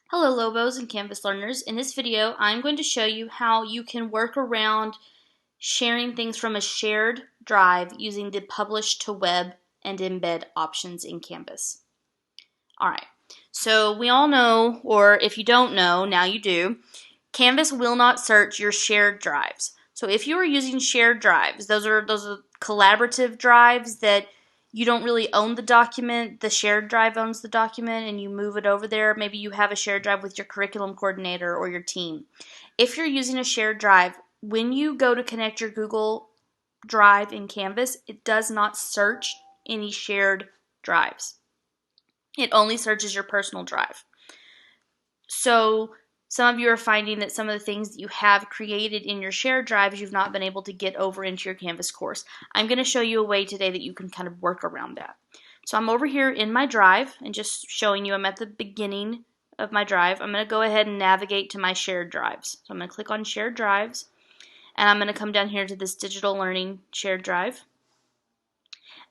Hello Lobos and Canvas learners. In this video, I'm going to show you how you can work around sharing things from a shared drive using the publish to web and embed options in Canvas. Alright, so we all know, or if you don't know, now you do, Canvas will not search your shared drives. So if you are using shared drives, those are collaborative drives that you don't really own the document, the shared drive owns the document and you move it over there. Maybe you have a shared drive with your curriculum coordinator or your team. If you're using a shared drive, when you go to connect your Google Drive in Canvas, it does not search any shared drives. It only searches your personal drive. So some of you are finding that some of the things that you have created in your shared drives you've not been able to get over into your Canvas course. I'm going to show you a way today that you can kind of work around that. So I'm over here in my drive and just showing you I'm at the beginning of my drive. I'm going to go ahead and navigate to my shared drives. So I'm going to click on shared drives and I'm going to come down here to this digital learning shared drive.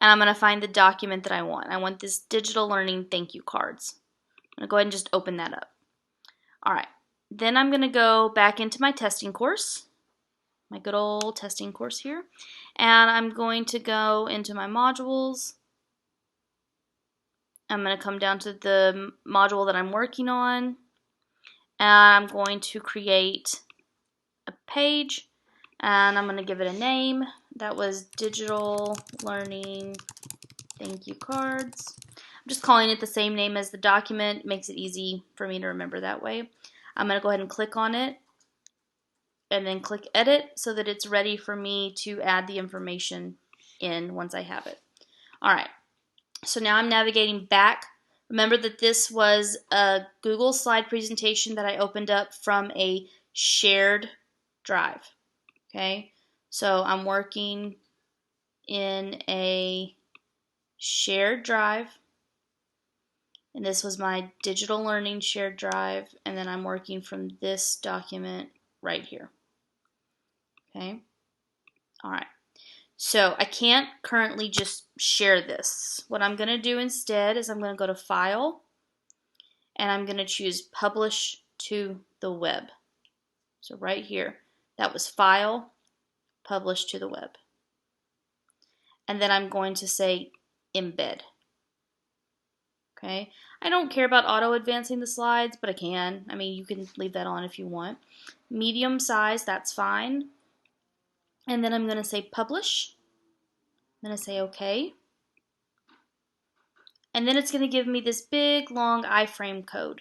And I'm going to find the document that I want. I want this digital learning thank you cards. I'm going to go ahead and just open that up. Alright, then I'm going to go back into my testing course, my good old testing course here, and I'm going to go into my modules. I'm going to come down to the module that I'm working on, and I'm going to create a page, and I'm going to give it a name. That was Digital Learning Thank You Cards. I'm just calling it the same name as the document. It makes it easy for me to remember that way. I'm going to go ahead and click on it and then click edit so that it's ready for me to add the information in once I have it. Alright, so now I'm navigating back. Remember that this was a Google slide presentation that I opened up from a shared drive. Okay, so I'm working in a shared drive. And this was my digital learning shared drive, and then I'm working from this document right here. Okay, all right. So I can't currently just share this. What I'm going to do instead is I'm going to go to File, and I'm going to choose Publish to the Web. So right here, that was File, Publish to the Web. And then I'm going to say Embed. Okay, I don't care about auto-advancing the slides, but I can. I mean, you can leave that on if you want. Medium size, that's fine. And then I'm going to say Publish. I'm going to say OK. And then it's going to give me this big, long iframe code.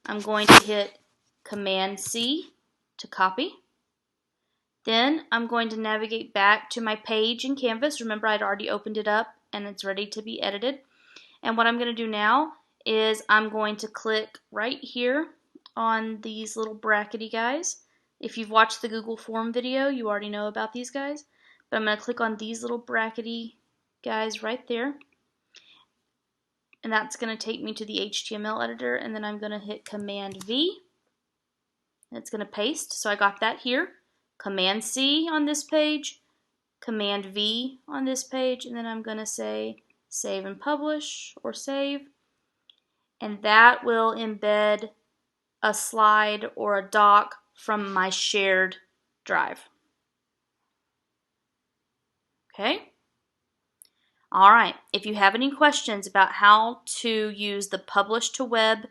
I'm going to hit Command-C to copy. Then I'm going to navigate back to my page in Canvas. Remember, I'd already opened it up and it's ready to be edited. And what I'm going to do now is I'm going to click right here on these little brackety guys. If you've watched the Google Form video, you already know about these guys. But I'm going to click on these little brackety guys right there. And that's going to take me to the HTML editor. And then I'm going to hit Command-V. And it's going to paste. So I got that here. Command-C on this page. Command-V on this page. And then I'm going to say Save and Publish or Save. And that will embed a slide or a doc from my shared drive. Okay? Alright, if you have any questions about how to use the Publish to Web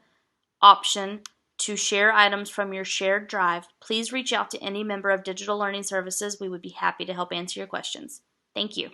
option to share items from your shared drive, please reach out to any member of Digital Learning Services. We would be happy to help answer your questions. Thank you.